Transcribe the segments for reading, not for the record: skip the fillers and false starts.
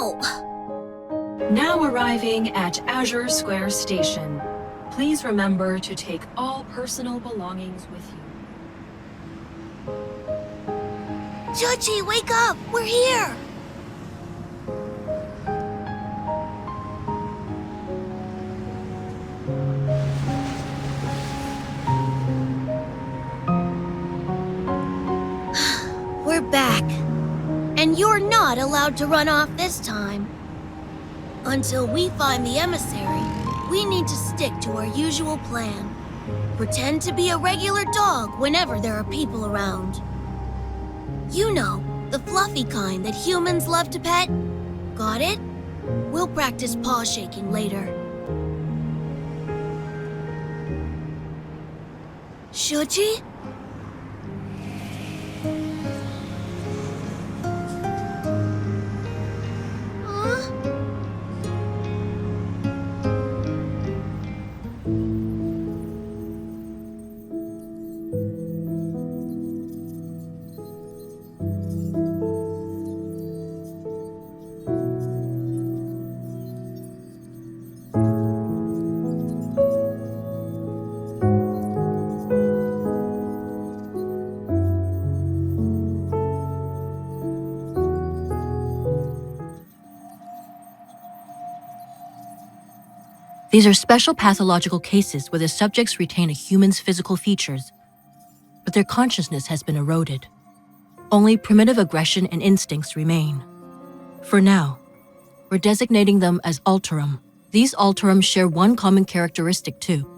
Ow! Now arriving at Azure Square Station. Please remember to take all personal belongings with you. Judgy, wake up! We're here! We're back. And you're not allowed to run off this time. Until we find the emissary, we need to stick to our usual plan. Pretend to be a regular dog whenever there are people around. You know, the fluffy kind that humans love to pet. Got it? We'll practice paw shaking later. Should These are special pathological cases where the subjects retain a human's physical features, but their consciousness has been eroded. Only primitive aggression and instincts remain. For now, we're designating them as Alterum. These Alterum share one common characteristic too.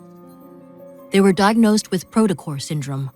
They were diagnosed with protocore syndrome.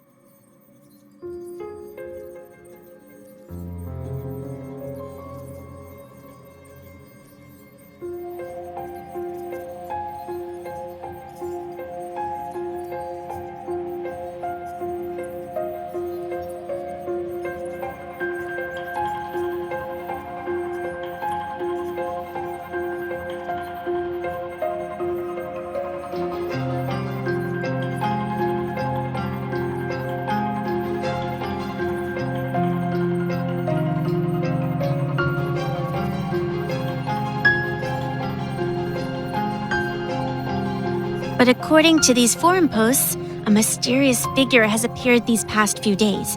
But according to these forum posts, a mysterious figure has appeared these past few days.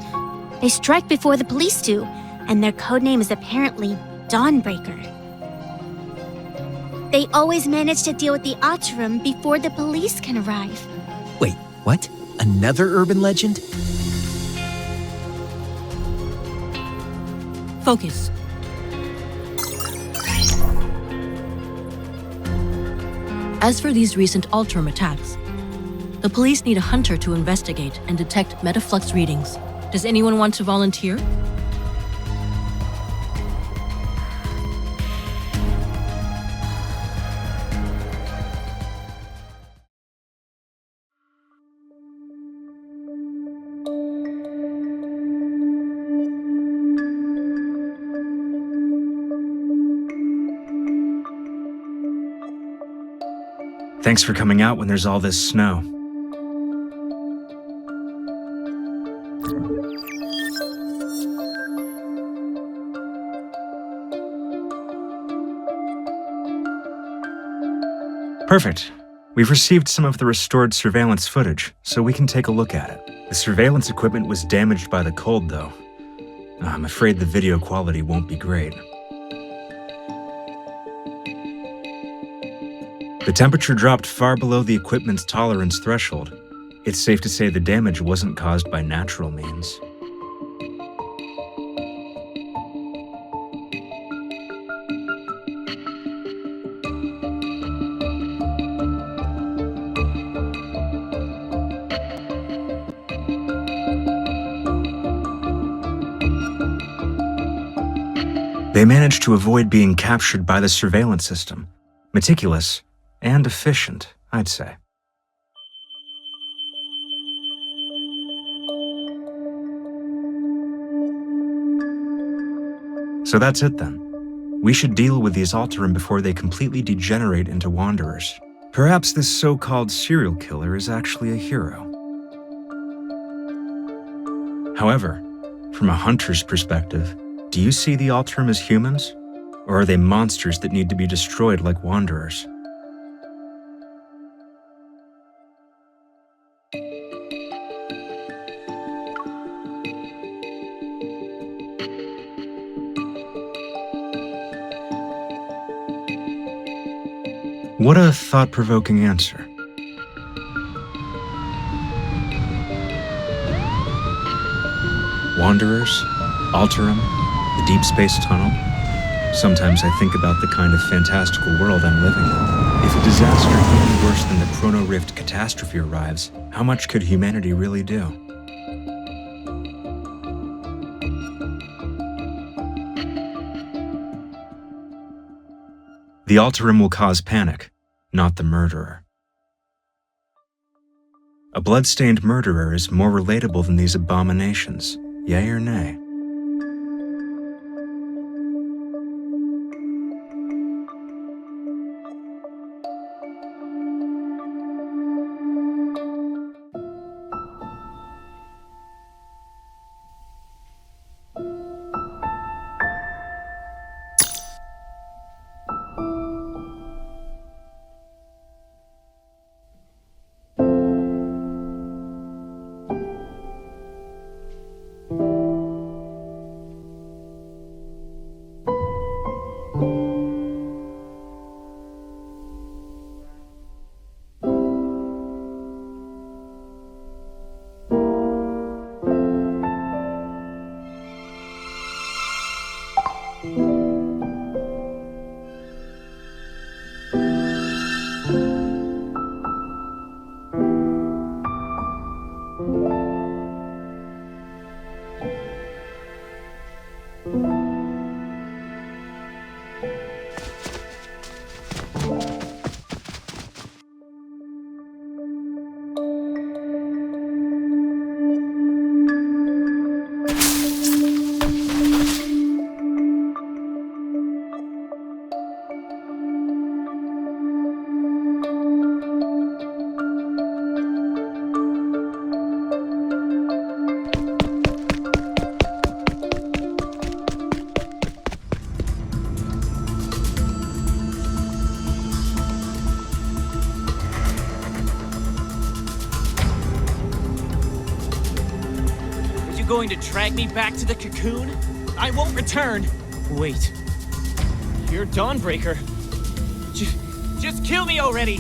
They strike before the police do, and their codename is apparently Dawnbreaker. They always manage to deal with the Alterum before the police can arrive. Wait, what? Another urban legend? Focus. As for these recent Alterum attacks, the police need a hunter to investigate and detect metaflux readings. Does anyone want to volunteer? Thanks for coming out when there's all this snow. Perfect. We've received some of the restored surveillance footage, so we can take a look at it. The surveillance equipment was damaged by the cold, though. I'm afraid the video quality won't be great. The temperature dropped far below the equipment's tolerance threshold. It's safe to say the damage wasn't caused by natural means. They managed to avoid being captured by the surveillance system. Meticulous and efficient, I'd say. So that's it then. We should deal with these Alterum before they completely degenerate into wanderers. Perhaps this so-called serial killer is actually a hero. However, from a hunter's perspective, do you see the Alterum as humans? Or are they monsters that need to be destroyed like wanderers? What a thought-provoking answer. Wanderers, Alterum, the Deepspace tunnel. Sometimes I think about the kind of fantastical world I'm living in. If a disaster even worse than the Chrono Rift catastrophe arrives, how much could humanity really do? The Alterum will cause panic, not the murderer. A blood-stained murderer is more relatable than these abominations, yay or nay? Going to drag me back to the cocoon? I won't return! Wait. You're Dawnbreaker. Just kill me already!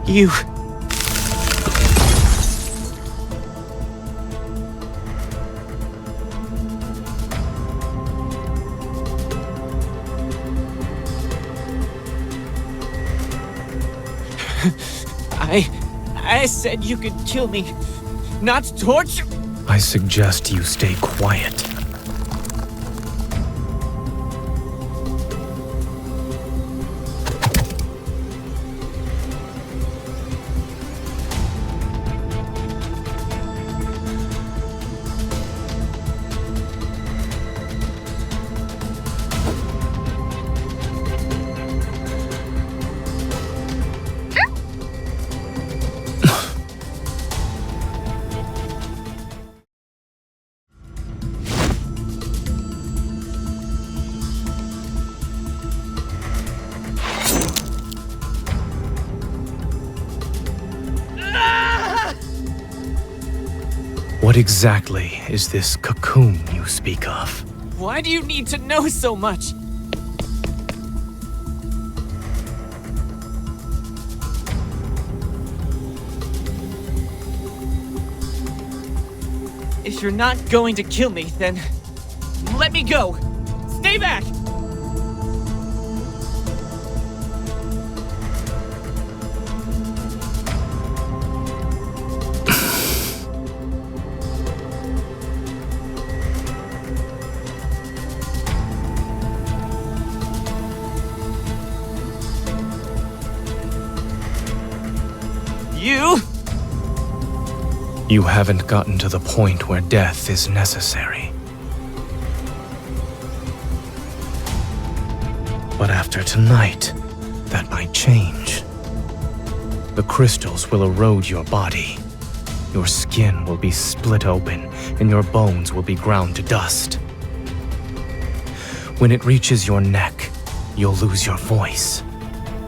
You... I said you could kill me, not torture. I suggest you stay quiet. What exactly is this cocoon you speak of? Why do you need to know so much? If you're not going to kill me, then let me go! Stay back! You haven't gotten to the point where death is necessary. But after tonight, that might change. The crystals will erode your body. Your skin will be split open, and your bones will be ground to dust. When it reaches your neck, you'll lose your voice.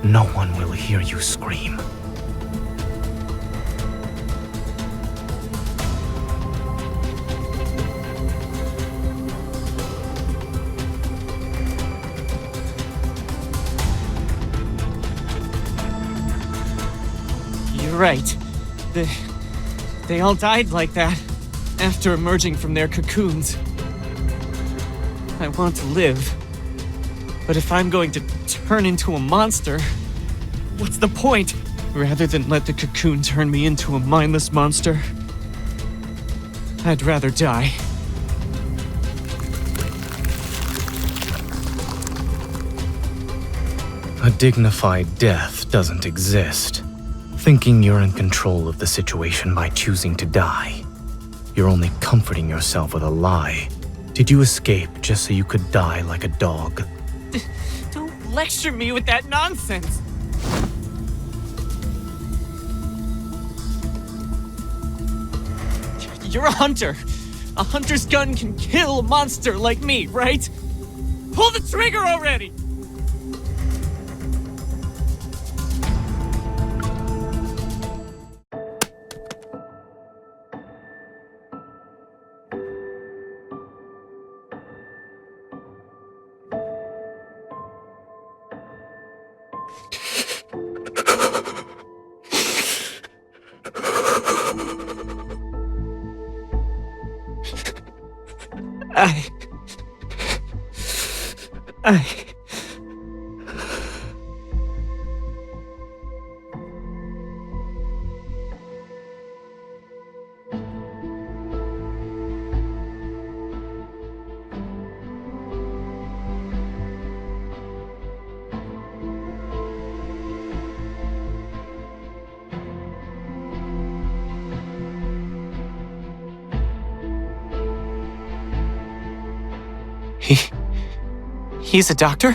No one will hear you scream. You're right. They all died like that, after emerging from their cocoons. I want to live. But if I'm going to turn into a monster, what's the point? Rather than let the cocoon turn me into a mindless monster, I'd rather die. A dignified death doesn't exist. Thinking you're in control of the situation by choosing to die. You're only comforting yourself with a lie. Did you escape just so you could die like a dog? Don't lecture me with that nonsense! You're a hunter. A hunter's gun can kill a monster like me, right? Pull the trigger already! He's a doctor?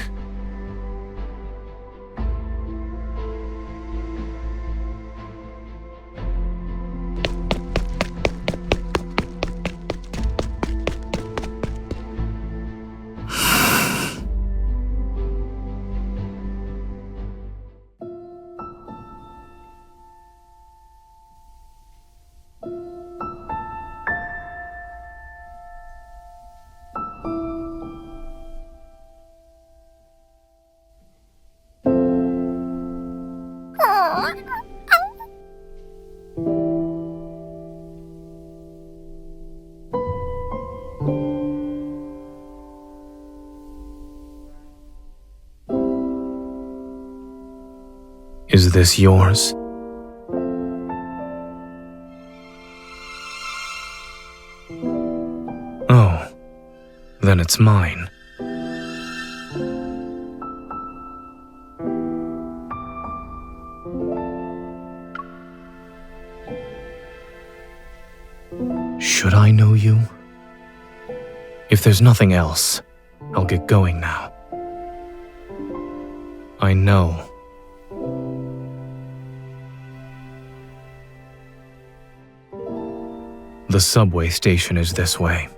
Is this yours? Oh, then it's mine. Should I know you? If there's nothing else, I'll get going now. I know. The subway station is this way.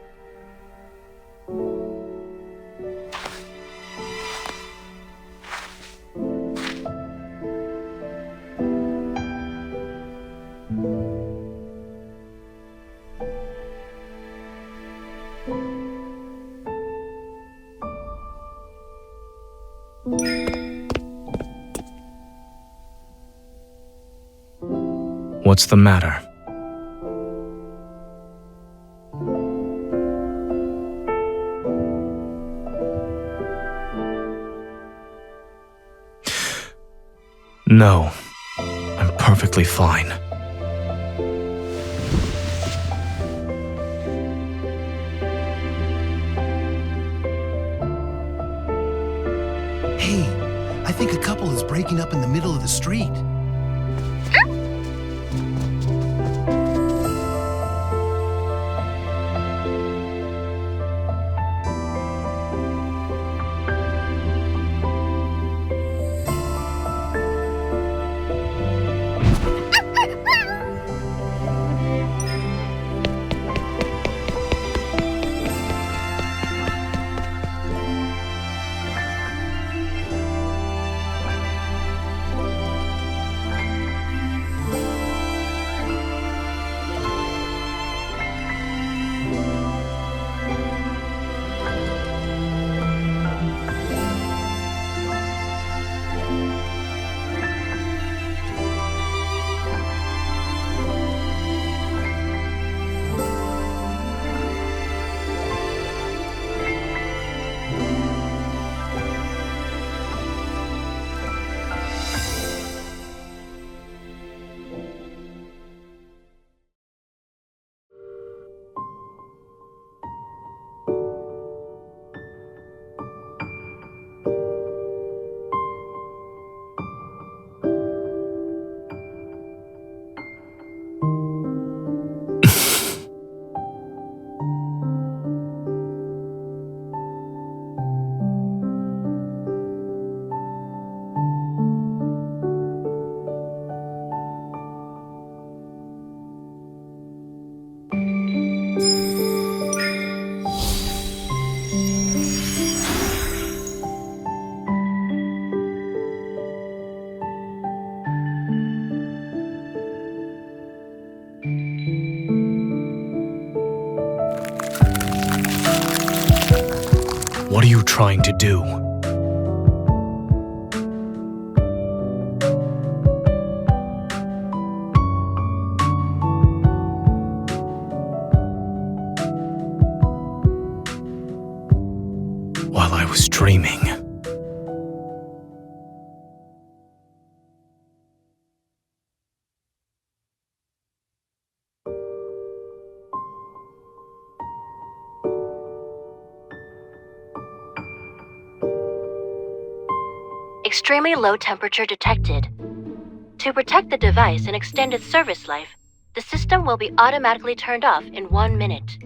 What's the matter? No, I'm perfectly fine. Hey, I think a couple is breaking up in the middle of the street. What are you trying to do? While I was dreaming. Extremely low temperature detected. To protect the device and extend its service life, the system will be automatically turned off in 1 minute.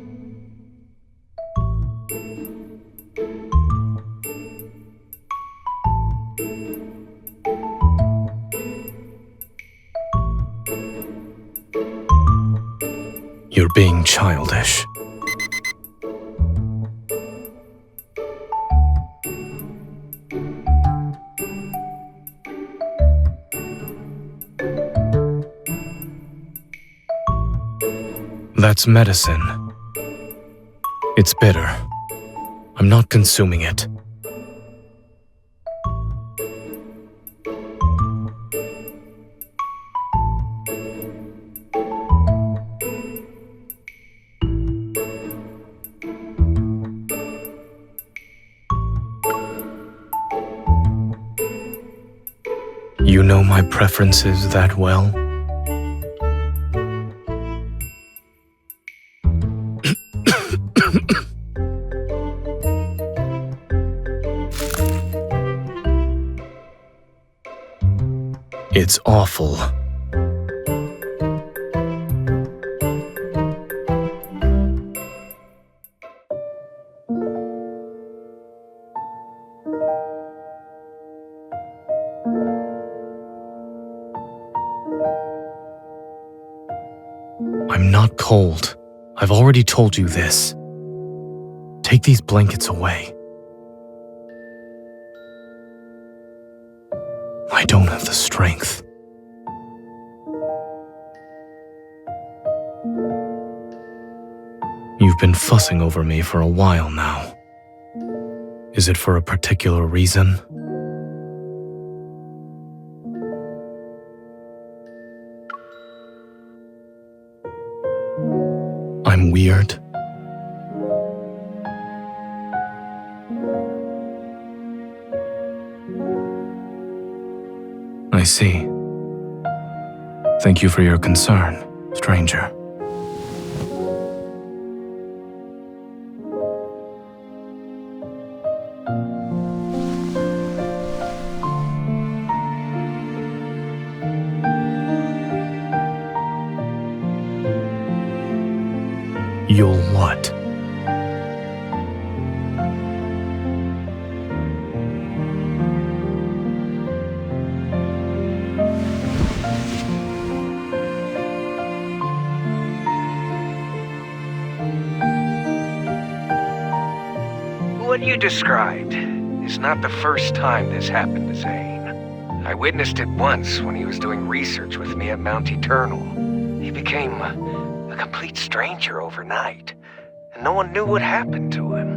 You're being childish. That's medicine. It's bitter. I'm not consuming it. You know my preferences that well? It's awful. I'm not cold. I've already told you this. Take these blankets away. I don't have the strength. You've been fussing over me for a while now. Is it for a particular reason? I'm weird. I see. Thank you for your concern, stranger. You'll what? What you described is not the first time this happened to ZAYNE. I witnessed it once when he was doing research with me at Mount Eternal. He became a complete stranger overnight, and no one knew what happened to him.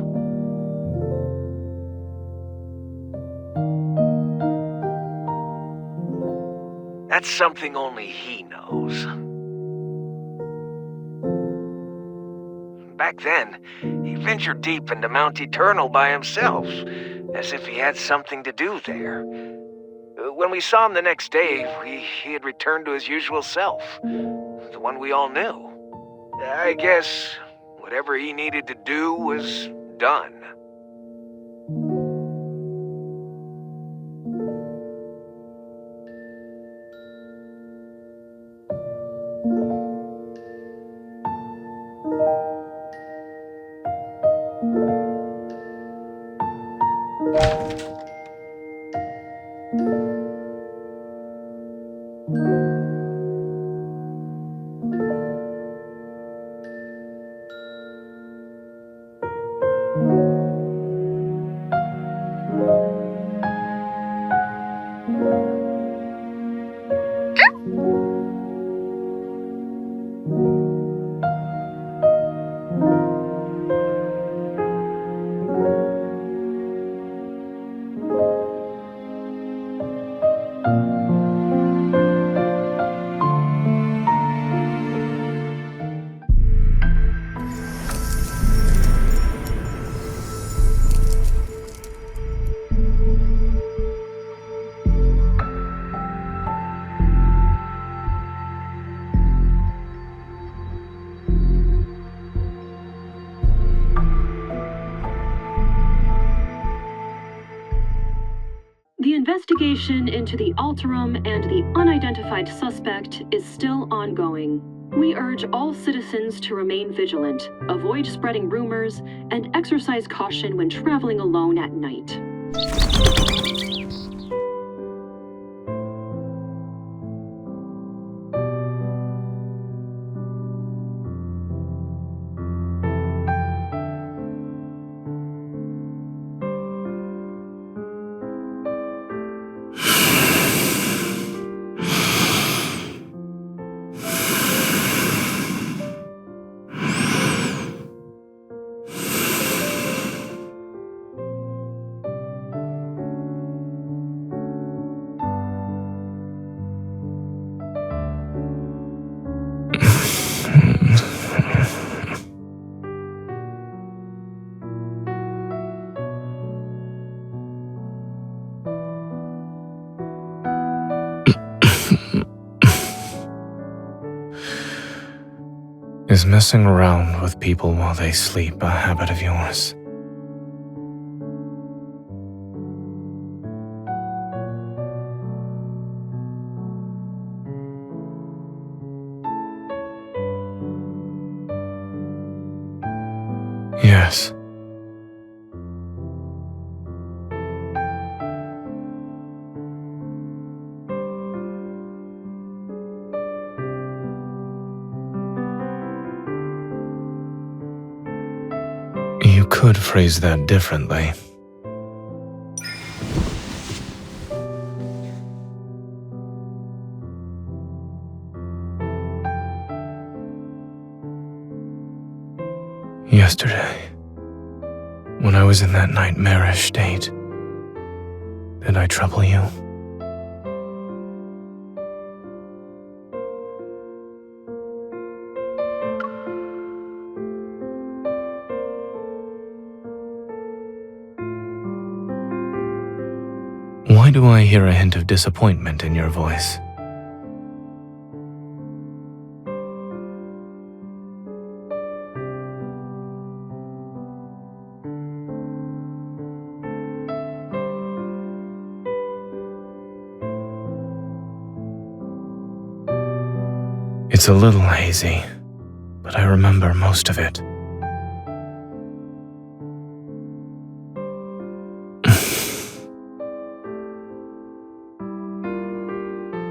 That's something only he knows. Back then, he ventured deep into Mount Eternal by himself, as if he had something to do there. When we saw him the next day, he had returned to his usual self, the one we all knew. I guess whatever he needed to do was done. investigation into the Alterum and the unidentified suspect is still ongoing. We urge all citizens to remain vigilant, avoid spreading rumors, and exercise caution when traveling alone at night. Is messing around with people while they sleep a habit of yours? Yes. You could phrase that differently. Yesterday, when I was in that nightmarish state, did I trouble you? Why do I hear a hint of disappointment in your voice? It's a little hazy, but I remember most of it.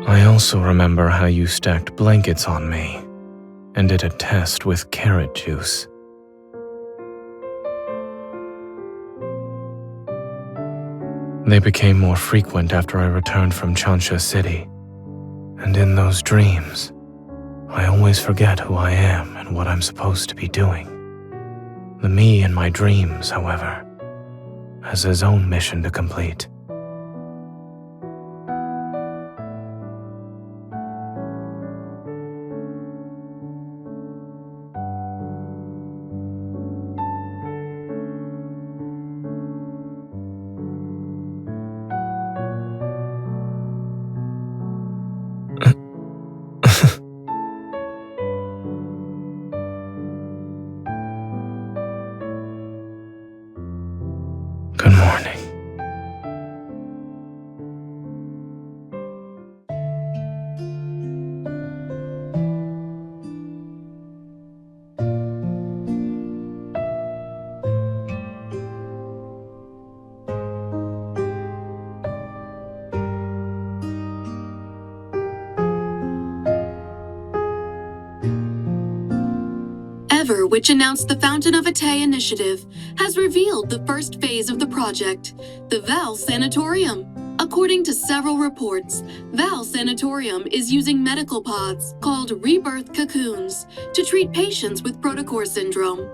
I also remember how you stacked blankets on me and did a test with carrot juice. They became more frequent after I returned from Chansha City, and in those dreams, I always forget who I am and what I'm supposed to be doing. The me in my dreams, however, has his own mission to complete. Good morning. Ever, which announced the Fountain of Atay initiative, has revealed the first phase of the project, the Val Sanatorium. According to several reports, Val Sanatorium is using medical pods called Rebirth cocoons to treat patients with protocore syndrome.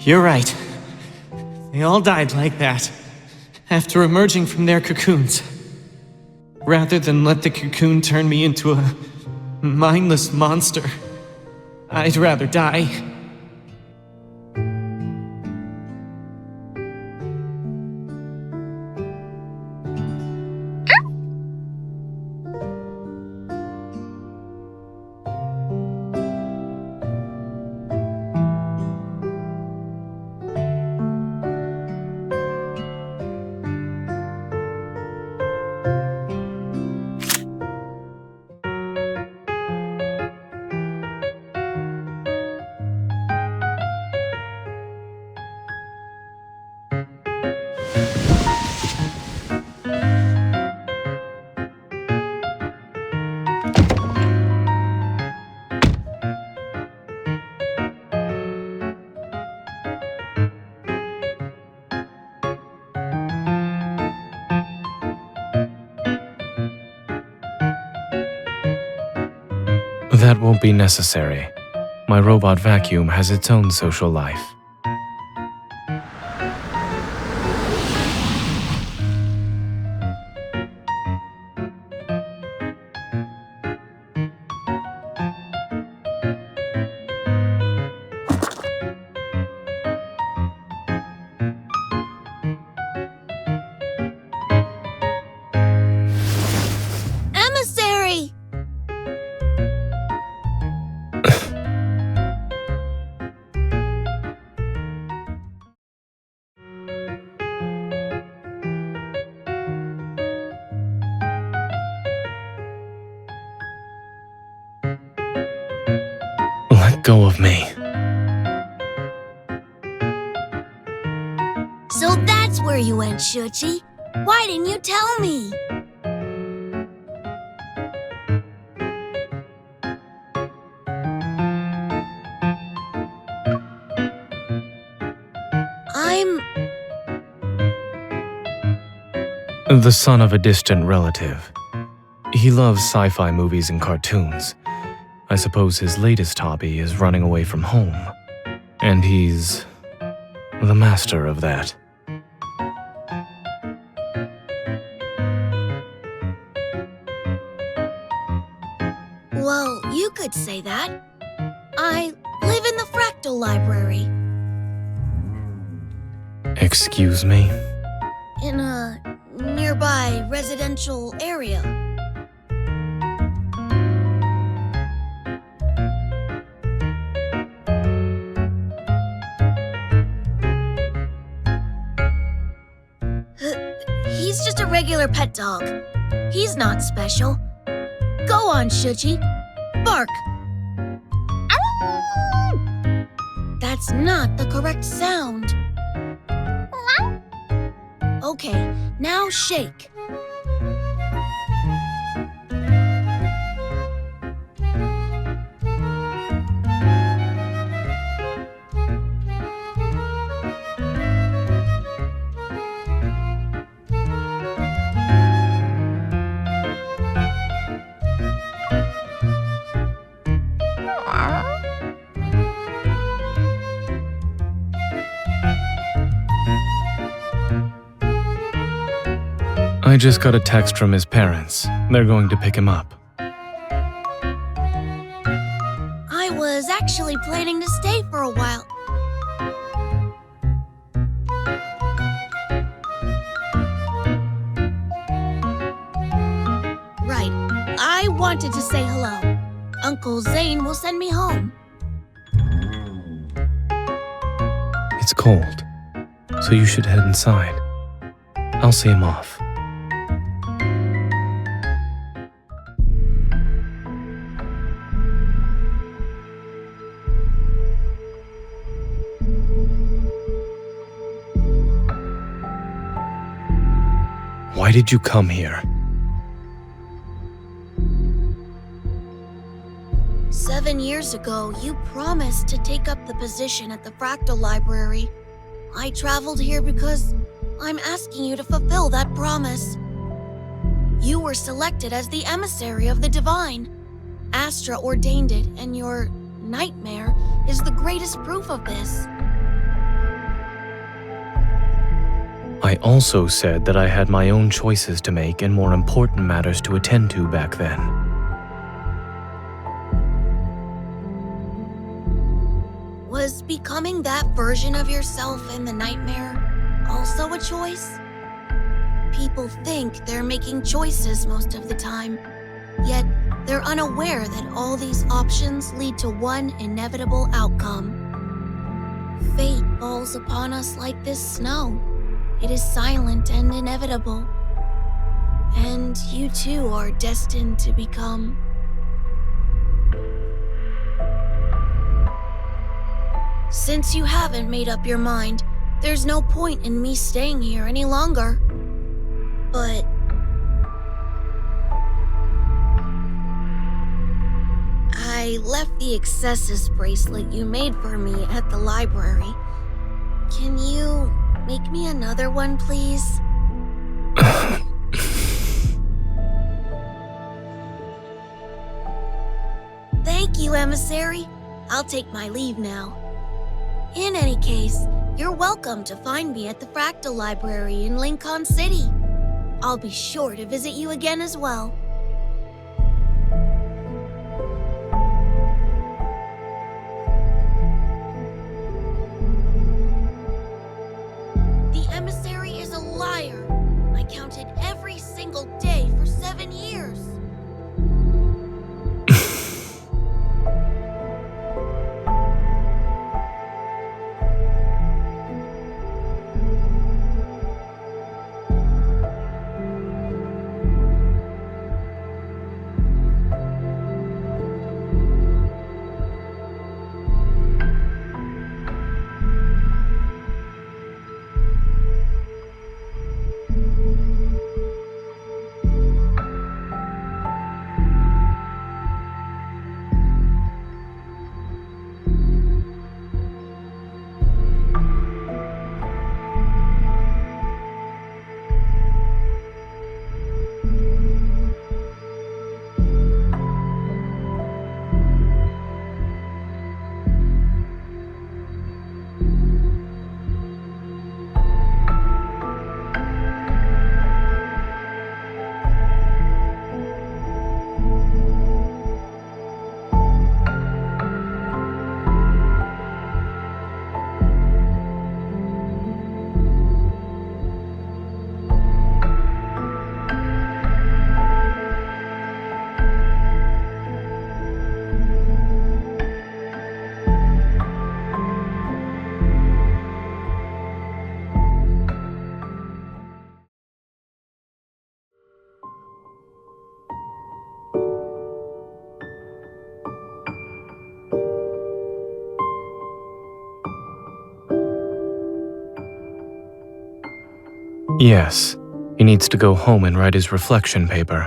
You're right. They all died like that, after emerging from their cocoons. Rather than let the cocoon turn me into a mindless monster, I'd rather die. That won't be necessary. My robot vacuum has its own social life. Emissary! Let go of me. So that's where you went, Shuchi. Why didn't you tell me? I'm... The son of a distant relative. He loves sci-fi movies and cartoons. I suppose his latest hobby is running away from home. And he's the master of that. Well, you could say that. I live in the Fractal Library, Excuse me? in a nearby residential area. He's just a regular pet dog. He's not special. Go on, Shuchi. Bark. That's not the correct sound. Okay, now shake. I just got a text from his parents. They're going to pick him up. I was actually planning to stay for a while. Right. I wanted to say hello. Uncle ZAYNE will send me home. It's cold, so you should head inside. I'll see him off. Why did you come here? 7 years ago, you promised to take up the position at the Fractal Library. I traveled here because I'm asking you to fulfill that promise. You were selected as the emissary of the Divine. Astra ordained it, and your nightmare is the greatest proof of this. I also said that I had my own choices to make and more important matters to attend to back then. Was becoming that version of yourself in the nightmare also a choice? People think they're making choices most of the time, yet they're unaware that all these options lead to one inevitable outcome. Fate falls upon us like this snow. It is silent and inevitable. And you too are destined to become... Since you haven't made up your mind, there's no point in me staying here any longer. But... I left the Excessus bracelet you made for me at the library. Can you make me another one, please? Thank Emissary. I'll take my leave now. In any case, you're welcome to find me at the Fractal Library in Lincoln City. I'll be sure to visit you again as well. The Emissary is a liar. I counted every single day for 7 years. Yes, he needs to go home and write his reflection paper.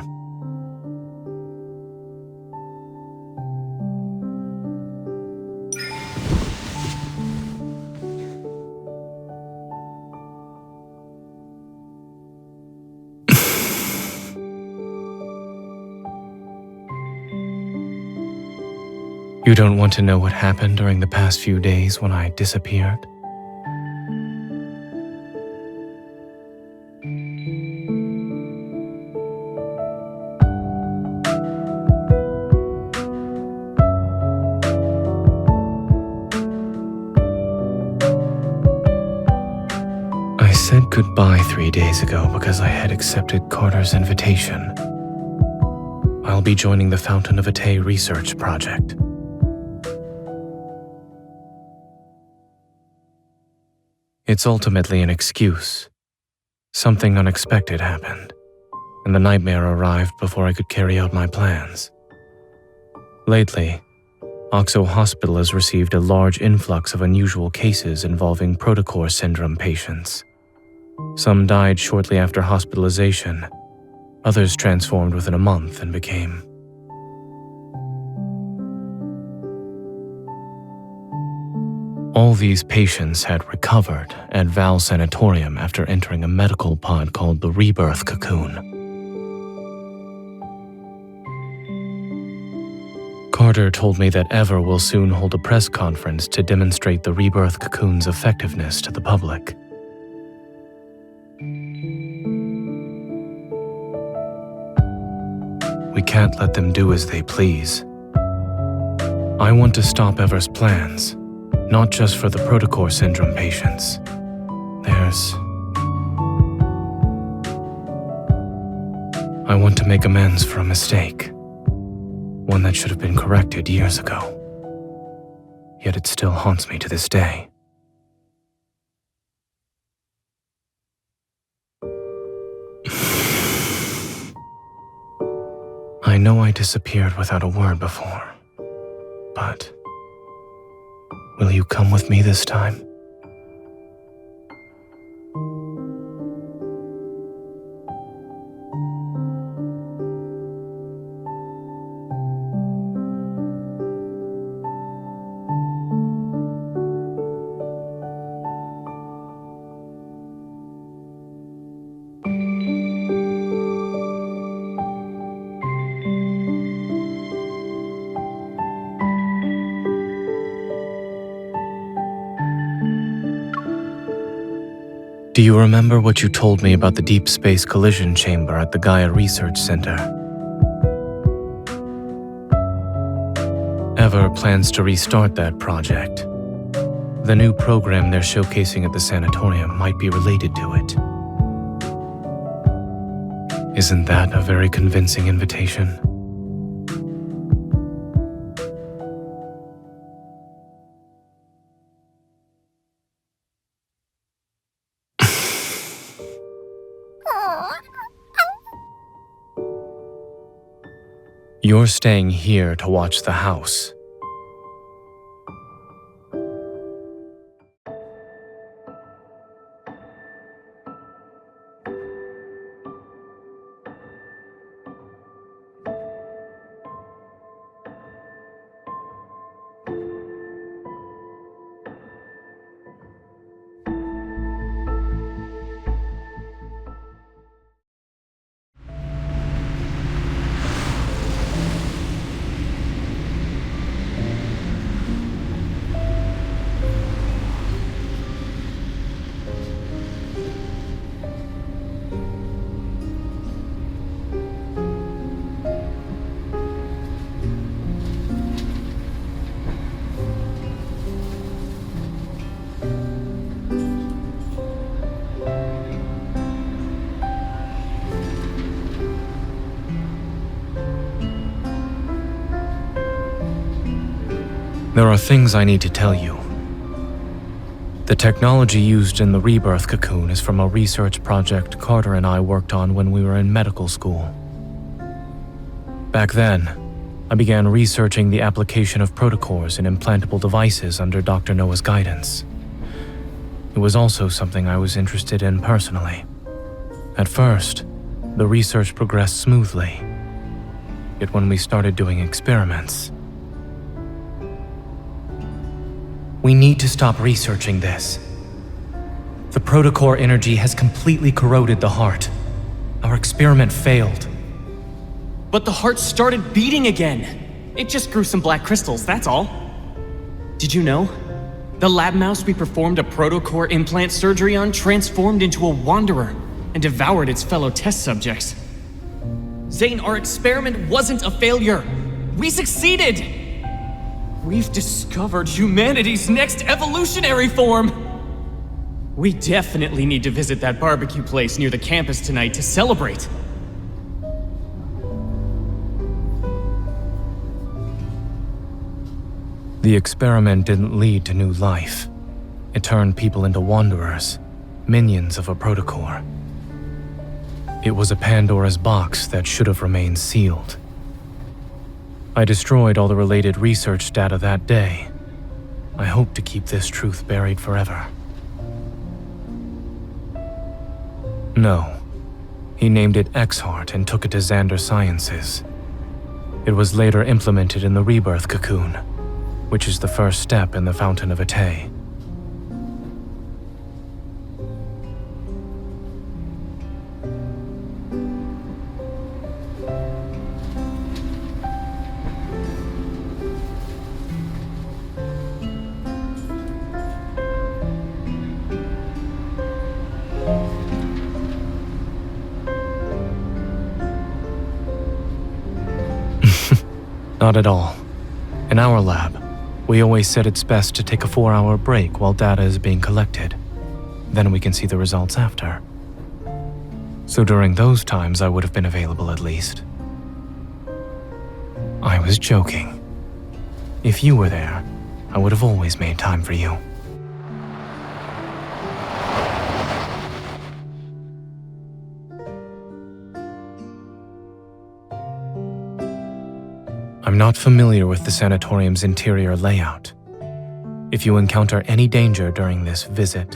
You don't want to know what happened during the past few days when I disappeared? I said goodbye 3 days ago because I had accepted Carter's invitation. I'll be joining the Fountain of Atay research project. It's ultimately an excuse. Something unexpected happened, and the nightmare arrived before I could carry out my plans. Lately, Oxo Hospital has received a large influx of unusual cases involving protocore syndrome patients. Some died shortly after hospitalization. Others transformed within a month and became... All these patients had recovered at Val Sanatorium after entering a medical pod called the Rebirth cocoon. Carter told me that Ever will soon hold a press conference to demonstrate the Rebirth cocoon's effectiveness to the public. We can't let them do as they please. I want to stop Ever's plans, not just for the protocore syndrome patients. I want to make amends for a mistake, one that should have been corrected years ago. Yet it still haunts me to this day. I know I disappeared without a word before, but will you come with me this time? Do you remember what you told me about the Deepspace collision chamber at the Gaia Research Center? Ever plans to restart that project. The new program they're showcasing at the sanatorium might be related to it. Isn't that a very convincing invitation? You're staying here to watch the house. There are things I need to tell you. The technology used in the Rebirth cocoon is from a research project Carter and I worked on when we were in medical school. Back then, I began researching the application of protocores in implantable devices under Dr. Noah's guidance. It was also something I was interested in personally. At first, the research progressed smoothly. Yet when we started doing experiments, we need to stop researching this. The protocore energy has completely corroded the heart. Our experiment failed. But the heart started beating again. It just grew some black crystals, that's all. Did you know? The lab mouse we performed a protocore implant surgery on transformed into a wanderer and devoured its fellow test subjects. ZAYNE, our experiment wasn't a failure. We succeeded! We've discovered humanity's next evolutionary form! We definitely need to visit that barbecue place near the campus tonight to celebrate. The experiment didn't lead to new life. It turned people into wanderers, minions of a protocore. It was a Pandora's box that should have remained sealed. I destroyed all the related research data that day. I hope to keep this truth buried forever. No. He named it X-Heart and took it to Xander Sciences. It was later implemented in the Rebirth cocoon, which is the first step in the Fountain of Atay. Not at all. In our lab, we always said it's best to take a 4-hour break while data is being collected. Then we can see the results after. So during those times, I would have been available at least. I was joking. If you were there, I would have always made time for you. I'm not familiar with the sanatorium's interior layout. If you encounter any danger during this visit,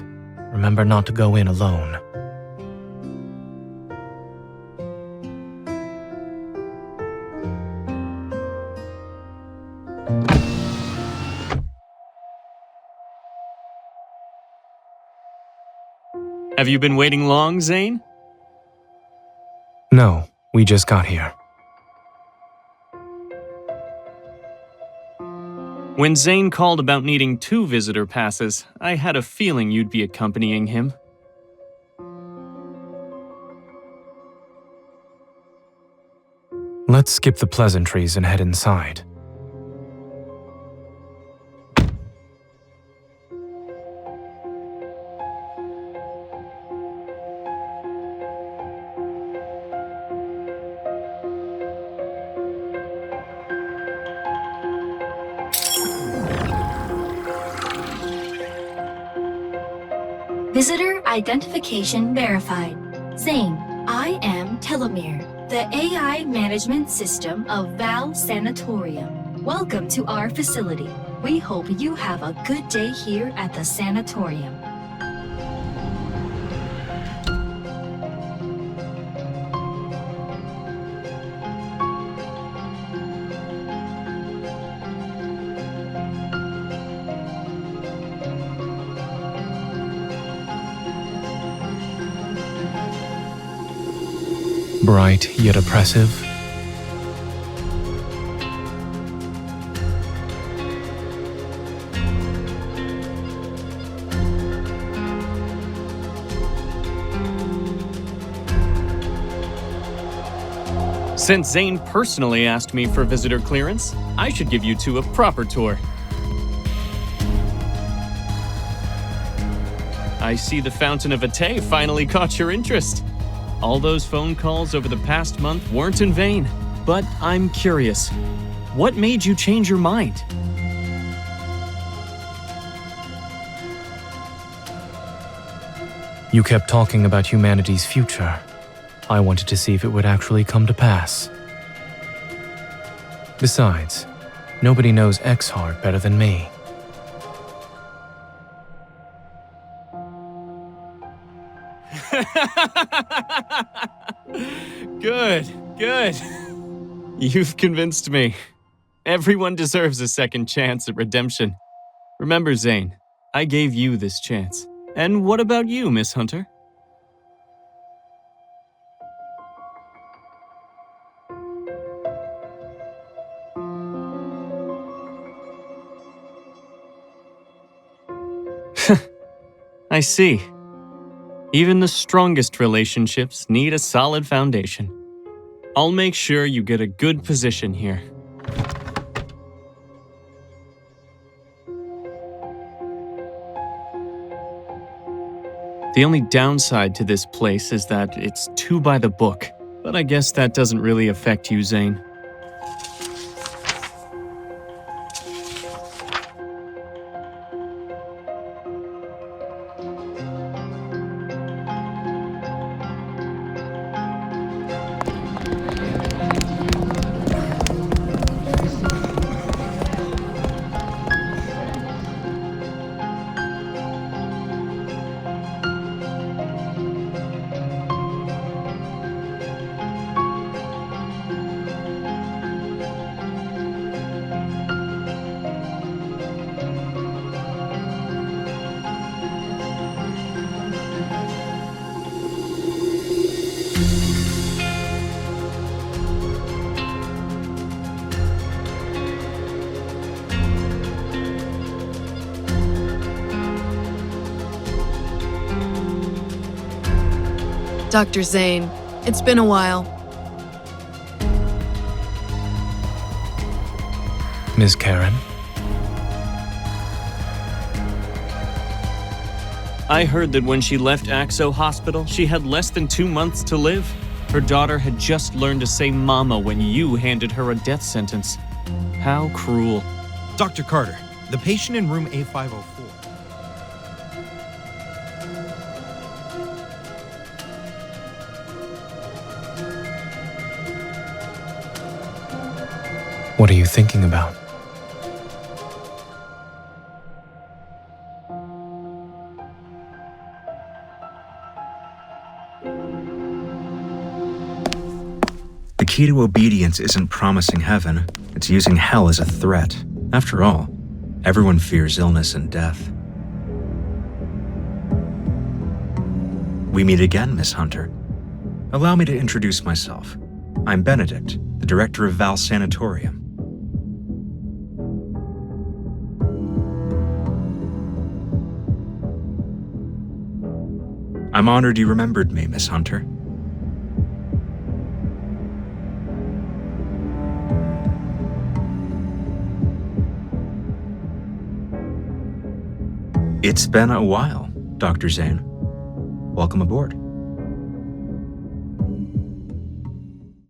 remember not to go in alone. Have you been waiting long, ZAYNE? No, we just got here. When ZAYNE called about needing 2 visitor passes, I had a feeling you'd be accompanying him. Let's skip the pleasantries and head inside. Visitor identification verified. ZAYNE, I am Telomere, the AI management system of Val Sanatorium. Welcome to our facility. We hope you have a good day here at the sanatorium. Bright yet oppressive. Since ZAYNE personally asked me for visitor clearance, I should give you two a proper tour. I see the Fountain of Atay finally caught your interest. All those phone calls over the past month weren't in vain. But I'm curious, what made you change your mind? You kept talking about humanity's future. I wanted to see if it would actually come to pass. Besides, nobody knows X-Heart better than me. Good, good. You've convinced me. Everyone deserves a second chance at redemption. Remember, ZAYNE, I gave you this chance. And what about you, Miss Hunter? I see. Even the strongest relationships need a solid foundation. I'll make sure you get a good position here. The only downside to this place is that it's too by the book, but I guess that doesn't really affect you, ZAYNE. Dr. ZAYNE, it's been a while. Ms. Karen? I heard that when she left Axo Hospital, she had less than 2 months to live. Her daughter had just learned to say mama when you handed her a death sentence. How cruel. Dr. Carter, the patient in room A504. What are you thinking about? The key to obedience isn't promising heaven, it's using hell as a threat. After all, everyone fears illness and death. We meet again, Miss Hunter. Allow me to introduce myself. I'm Benedict, the director of Val Sanatorium. I'm honored you remembered me, Miss Hunter. It's been a while, Dr. ZAYNE. Welcome aboard.